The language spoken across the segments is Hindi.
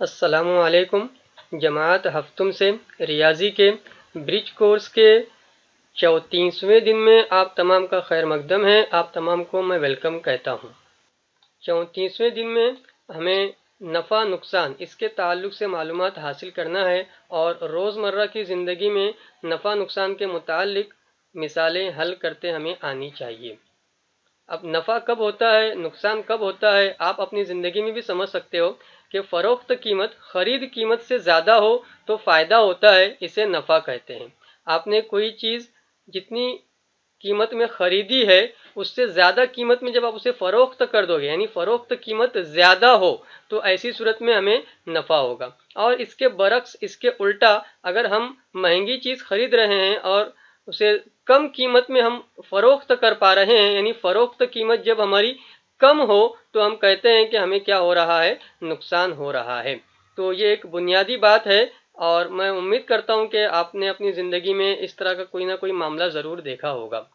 अस्सलामुअलैकुम। जमात हफ्तुम से रियाजी के ब्रिज कोर्स के 34वें दिन में आप तमाम का खैर मकदम है। आप तमाम को मैं वेलकम कहता हूँ। 34वें दिन में हमें नफ़ा नुकसान इसके ताल्लुक से मालूमात हासिल करना है और रोज़मर्रा की ज़िंदगी में नफ़ा नुकसान के मुताल्लिक मिसालें हल करते हमें आनी चाहिए। अब नफ़ा कब होता है, नुकसान कब होता है, आप अपनी ज़िंदगी में भी समझ सकते हो कि फ़रोख्त कीमत ख़रीद कीमत से ज़्यादा हो तो फ़ायदा होता है, इसे नफ़ा कहते हैं। आपने कोई चीज़ जितनी कीमत में ख़रीदी है उससे ज़्यादा कीमत में जब आप उसे फ़रोख्त कर दोगे, यानी फ़रोख्त कीमत ज़्यादा हो, तो ऐसी सूरत में हमें नफ़ा होगा। और इसके बरक्स, इसके उल्टा, अगर हम महंगी चीज़ ख़रीद रहे हैं और उसे कम कीमत में हम फ़रोख्त कर पा रहे हैं, यानी फ़रोख्त कीमत जब हमारी कम हो तो हम कहते हैं कि हमें क्या हो रहा है, नुकसान हो रहा है। तो ये एक बुनियादी बात है और मैं उम्मीद करता हूँ कि आपने अपनी ज़िंदगी में इस तरह का कोई ना कोई मामला ज़रूर देखा होगा।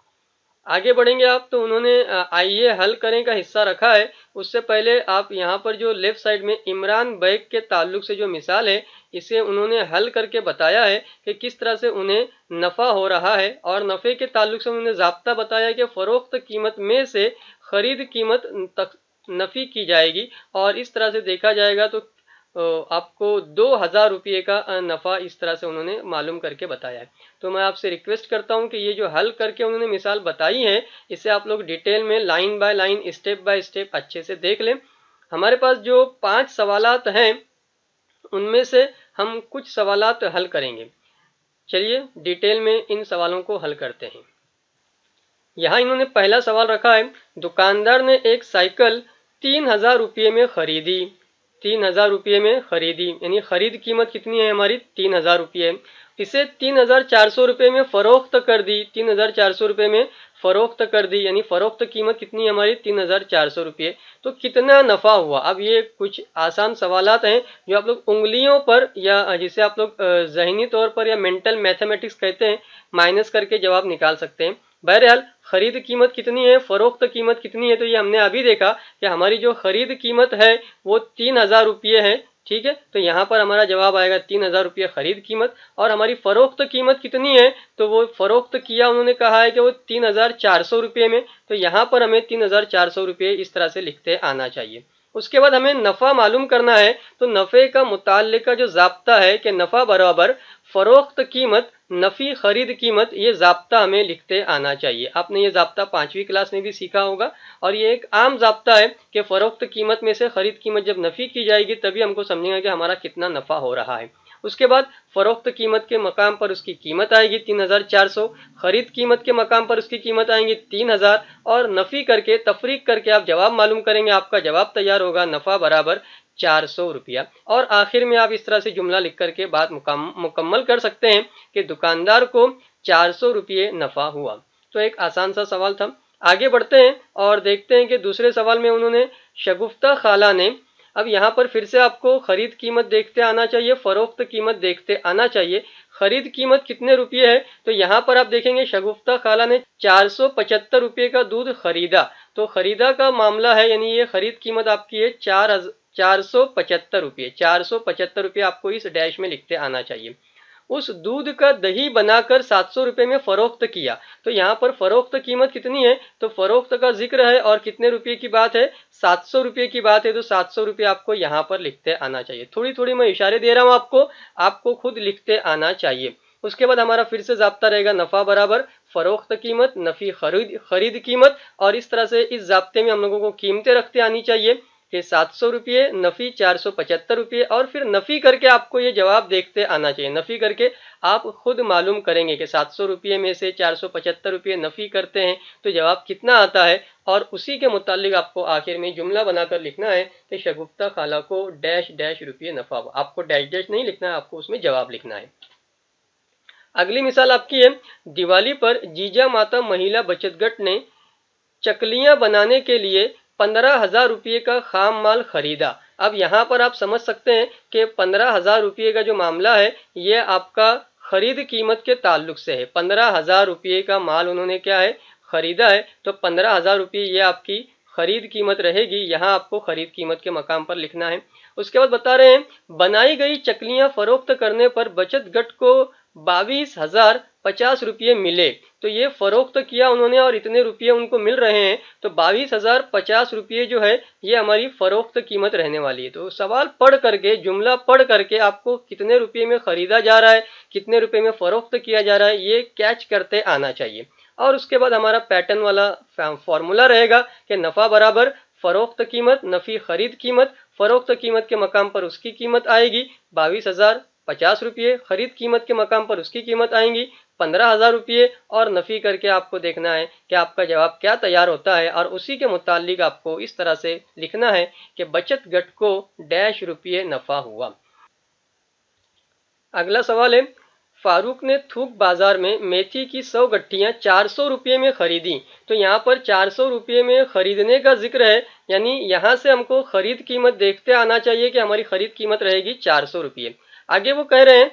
आगे बढ़ेंगे आप, तो उन्होंने आइए हल करें का हिस्सा रखा है। उससे पहले आप यहाँ पर जो लेफ्ट साइड में इमरान बैग के ताल्लुक से जो मिसाल है, इसे उन्होंने हल करके बताया है कि किस तरह से उन्हें नफ़ा हो रहा है। और नफ़े के ताल्लुक से उन्होंने ज़ाब्ता बताया कि फ़रोख्त कीमत में से ख़रीद कीमत तक नफ़ी की जाएगी और इस तरह से देखा जाएगा तो आपको 2000 रुपये का नफ़ा इस तरह से उन्होंने मालूम करके बताया है। तो मैं आपसे रिक्वेस्ट करता हूं कि ये जो हल करके उन्होंने मिसाल बताई है, इसे आप लोग डिटेल में line by line, step by step अच्छे से देख लें। हमारे पास जो 5 सवालात हैं, उनमें से हम कुछ सवालात हल करेंगे। चलिए डिटेल में इन सवालों को हल करते हैं। यहाँ इन्होंने पहला सवाल रखा है, दुकानदार ने एक साइकिल 3000 रुपये में खरीदी। 3000 रुपये में खरीदी, यानी खरीद कीमत कितनी है हमारी, 3000 रुपये। इसे 3400 रुपये में फरोख्त कर दी। 3400 रुपये में फरोख्त कर दी, यानी फरोख्त कीमत कितनी है हमारी, 3400 रुपये। तो कितना नफ़ा हुआ। अब ये कुछ आसान सवालात हैं जो आप लोग उंगलियों पर, या जिसे आप लोग जहनी तौर पर या मेंटल मैथमेटिक्स कहते हैं, माइनस करके जवाब निकाल सकते हैं। बहरहाल खरीद कीमत कितनी है, फरोख्त कीमत कितनी है, तो ये हमने अभी देखा कि हमारी जो खरीद कीमत है वो 3000 रुपये है। ठीक है, तो यहाँ पर हमारा जवाब आएगा 3000 रुपये खरीद कीमत। और हमारी फरोख्त कीमत कितनी है, तो वो फरोख्त किया उन्होंने कहा है कि वो 3400 रुपये में, तो यहाँ पर हमें 3400 रुपये इस तरह से लिखते आना चाहिए। उसके बाद हमें नफ़ा मालूम करना है, तो नफ़े का मुताल्लिका जो ज़ाब्ता है कि नफ़ा बराबर फरोख्त कीमत नफ़ी खरीद कीमत, ये ज़ाब्ता हमें लिखते आना चाहिए। आपने ये ज़ाब्ता 5वीं क्लास में भी सीखा होगा और ये एक आम ज़ाब्ता है कि फ़रोख्त कीमत में से खरीद कीमत जब नफ़ी की जाएगी तभी हमको समझेंगे कि हमारा कितना नफ़ा हो रहा है। उसके बाद फरोख्त कीमत के मकाम पर उसकी कीमत आएगी 3400, खरीद कीमत के मकाम पर उसकी कीमत आएंगी 3000 और नफ़ी करके, तफरीक करके आप जवाब मालूम करेंगे। आपका जवाब तैयार होगा, नफ़ा बराबर 400 रुपया। और आखिर में आप इस तरह से जुमला लिख करके बात मुकम्मल कर सकते हैं कि दुकानदार को 400 रुपये नफ़ा हुआ। तो एक आसान सा सवाल था। आगे बढ़ते हैं और देखते हैं कि दूसरे सवाल में उन्होंने शगुफ्ता खाला ने, अब यहाँ पर फिर से आपको खरीद कीमत देखते आना चाहिए, फरोख्त कीमत देखते आना चाहिए। खरीद कीमत कितने रुपये है, तो यहाँ पर आप देखेंगे शगुफ्ता खाला ने 475 रुपये का दूध खरीदा। तो खरीदा का मामला है, यानी ये खरीद कीमत आपकी है 475 रुपये। 475 रुपये आपको इस डैश में लिखते आना चाहिए। उस दूध का दही बनाकर 700 रुपये में फरोख्त किया। तो यहाँ पर फरोख्त कीमत कितनी है, तो फरोख्त का जिक्र है और कितने रुपये की बात है, 700 रुपये की बात है। तो 700 रुपये आपको यहाँ पर लिखते आना चाहिए। थोड़ी थोड़ी मैं इशारे दे रहा हूँ आपको खुद लिखते आना चाहिए। उसके बाद हमारा फिर से ज़ाब्ता रहेगा, नफ़ा बराबर फरोख्त कीमत नफ़ी खरीद कीमत। और इस तरह से इस ज़ाब्ते में हम लोगों को कीमतें रखते आनी चाहिए कि 700 रुपये नफ़ी 475 रुपये, और फिर नफ़ी करके आपको ये जवाब देखते आना चाहिए। नफ़ी करके आप खुद मालूम करेंगे कि 700 रुपये में से 475 रुपये नफ़ी करते हैं तो जवाब कितना आता है, और उसी के मुतालिक आपको आखिर में जुमला बनाकर लिखना है कि शगुफ्ता खाला को डैश डैश रुपये नफ़ा हुआ। आपको डैश डैश नहीं लिखना है, आपको उसमें जवाब लिखना है। अगली मिसाल आपकी है, दिवाली पर जीजा माता महिला बचत गट ने चकलियां बनाने के लिए 15,000 रुपये का खाम माल खरीदा। अब यहाँ पर आप समझ सकते हैं कि 15,000 रुपये का जो मामला है ये आपका खरीद कीमत के ताल्लुक से है। 15,000 रुपये का माल उन्होंने क्या है, खरीदा है। तो 15,000 रुपये ये आपकी खरीद कीमत रहेगी। यहाँ आपको खरीद कीमत के मकाम पर लिखना है। उसके बाद बता रहे हैं बनाई गई चकलियां फरोख्त करने पर बचत गट को 22,050 रुपये मिले। तो ये फरोख्त किया उन्होंने और इतने रुपये उनको मिल रहे हैं, तो 22,050 रुपये जो है ये हमारी फरोख्त कीमत रहने वाली है। तो सवाल पढ़ करके, जुमला पढ़ करके आपको कितने रुपये में खरीदा जा रहा है, कितने रुपये में फरोख्त किया जा रहा है, ये कैच करते आना चाहिए। और उसके बाद हमारा पैटर्न वाला फॉर्मूला रहेगा कि नफा बराबर फरोख्त कीमत नफी खरीद कीमत। फरोख्त कीमत के मकाम पर उसकी कीमत आएगी 22,050 रुपये, खरीद कीमत के मकाम पर उसकी कीमत आएंगी 15,000 रुपये, और नफी करके आपको देखना है कि आपका जवाब क्या तैयार होता है, और उसी के मुतालिक आपको इस तरह से लिखना है कि बचत गट को डैश रुपये नफा हुआ। अगला सवाल है, फारूक ने थूक बाजार में मेथी की 100 गट्ठियां 400 रुपये में खरीदी। तो यहाँ पर 400 रुपये में खरीदने का जिक्र है, यानी यहाँ से हमको खरीद कीमत देखते आना चाहिए कि हमारी खरीद कीमत रहेगी 400 रुपये। आगे वो कह रहे हैं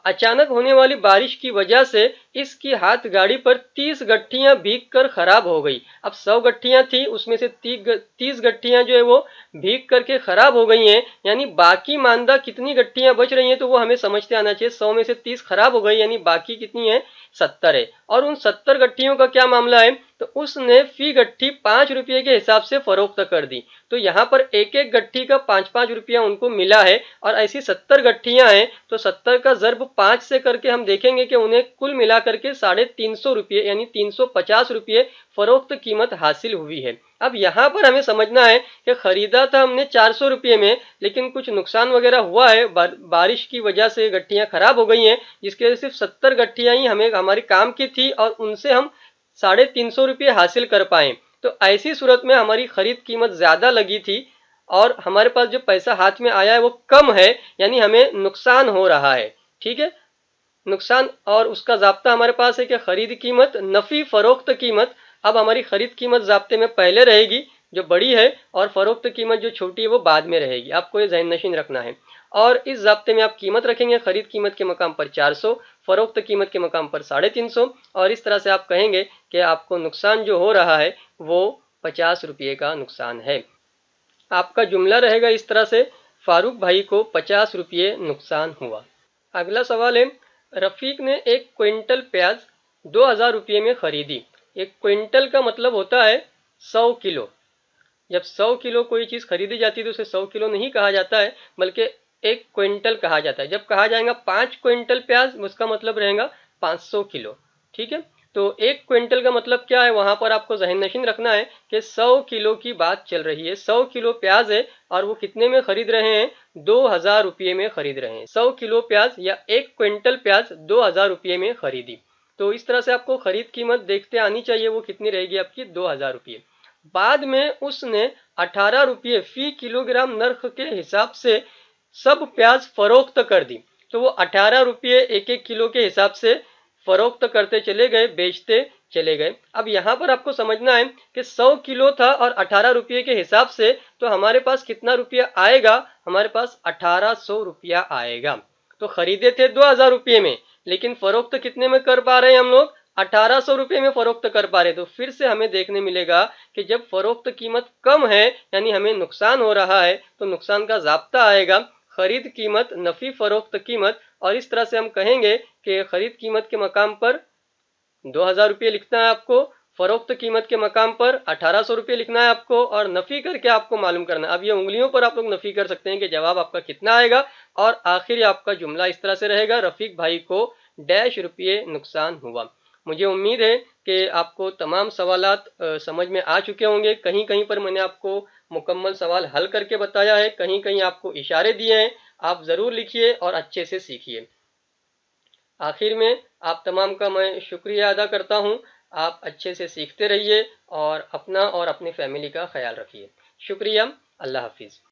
अचानक होने वाली बारिश की वजह से इसकी हाथ गाड़ी पर 30 गट्ठियां भीग कर खराब हो गई। अब 100 गट्ठियां थी, उसमें से 30 गट्ठियां जो है वो भीग करके खराब हो गई हैं, यानी बाकी मानदा कितनी गट्ठियां बच रही हैं तो वो हमें समझते आना चाहिए। 100 में से 30 खराब हो गई, यानी बाकी कितनी है, 70 है। और उन 70 गट्ठियों का क्या मामला है, तो उसने फी गट्ठी 5 रुपये के हिसाब से फरोख्त कर दी। तो यहाँ पर एक एक गट्ठी का 5-5 रुपया उनको मिला है, और ऐसी 70 गट्ठियां हैं, तो 70 का ज़र्ब 5 से करके हम देखेंगे कि उन्हें कुल मिला करके 350 रुपये यानी 350 रुपये फरोख्त कीमत हासिल हुई है। अब यहाँ पर हमें समझना है कि खरीदा था हमने 400 रुपये में, लेकिन कुछ नुकसान वगैरह हुआ है, बारिश की वजह से गट्ठियां खराब हो गई हैं, जिसके वजह से सिर्फ 70 गट्ठियां ही हमें हमारी काम की थी और उनसे हम 350 रुपये हासिल कर पाए। तो ऐसी सूरत में हमारी खरीद कीमत ज्यादा लगी थी और हमारे पास जो पैसा हाथ में आया है वो कम है, यानी हमें नुकसान हो रहा है। ठीक है, नुकसान, और उसका जाब्ता हमारे पास है कि खरीद कीमत नफी फरोख्त कीमत। अब हमारी खरीद कीमत जाब्ते में पहले रहेगी जो बड़ी है, और फरोख्त कीमत जो छोटी है वो बाद में रहेगी। आपको ये ज़हन नशीन रखना है। और इस जाब्ते में आप कीमत रखेंगे खरीद कीमत के मकाम पर 400, फरोख्त कीमत के मकाम पर 350, और इस तरह से आप कहेंगे कि आपको नुकसान जो हो रहा है वो 50 रुपये का नुकसान है। आपका जुमला रहेगा इस तरह से, फारूक भाई को 50 रुपये नुकसान हुआ। अगला सवाल है, रफीक ने 1 क्विंटल प्याज 2000 रुपये में खरीदी। एक क्विंटल का मतलब होता है 100 किलो। जब 100 किलो कोई चीज खरीदी जाती है तो उसे 100 किलो नहीं कहा जाता है, बल्कि 1 क्विंटल कहा जाता है। जब कहा जाएगा 5 क्विंटल प्याज, उसका मतलब रहेगा 500 किलो। ठीक है, तो 1 क्विंटल का मतलब क्या है, वहां पर आपको ज़हन नशीन रखना है कि 100 किलो की बात चल रही है। 100 किलो प्याज है और वो कितने में खरीद रहे हैं, 2000 रुपये में खरीद रहे हैं। 100 किलो प्याज या 1 क्विंटल प्याज 2000 रुपये में खरीदी। तो इस तरह से आपको खरीद कीमत देखते आनी चाहिए, वो कितनी रहेगी आपकी, 2000 रुपये। बाद में उसने 18 रुपये फी किलोग्राम नर्ख के हिसाब से सब प्याज फरोख्त कर दी। तो वो 18 रुपये एक एक किलो के हिसाब से फरोख्त करते चले गए, बेचते चले गए। अब यहाँ पर आपको समझना है कि 100 किलो था और 18 रुपये के हिसाब से, तो हमारे पास कितना रुपया आएगा, हमारे पास 1800 रुपया आएगा। तो खरीदे थे 2000 रुपये में, लेकिन फरोख्त कितने में कर पा रहे हैं हम लोग, 1800 रुपये में फरोख्त कर पा रहे। तो फिर से हमें देखने मिलेगा कि जब फरोख्त कीमत कम है, यानी हमें नुकसान हो रहा है, तो नुकसान का जाब्ता आएगा खरीद कीमत नफी फरोख्त कीमत। और इस तरह से हम कहेंगे कि खरीद कीमत के मकाम पर 2000 रुपये लिखना है आपको, फरोख्त कीमत के मकाम पर 1800 रुपये लिखना है आपको, और नफी करके आपको मालूम करना है। अब ये उंगलियों पर आप लोग नफी कर सकते हैं कि जवाब आपका कितना आएगा। और आखिर आपका जुमला इस तरह से रहेगा, रफीक भाई को डैश रुपये नुकसान हुआ। मुझे उम्मीद है कि आपको तमाम सवालात समझ में आ चुके होंगे। कहीं कहीं पर मैंने आपको मुकम्मल सवाल हल करके बताया है, कहीं कहीं आपको इशारे दिए हैं। आप ज़रूर लिखिए और अच्छे से सीखिए। आखिर में आप तमाम का मैं शुक्रिया अदा करता हूँ। आप अच्छे से सीखते रहिए और अपना और अपनी फैमिली का ख्याल रखिए। शुक्रिया, अल्लाह हाफिज़।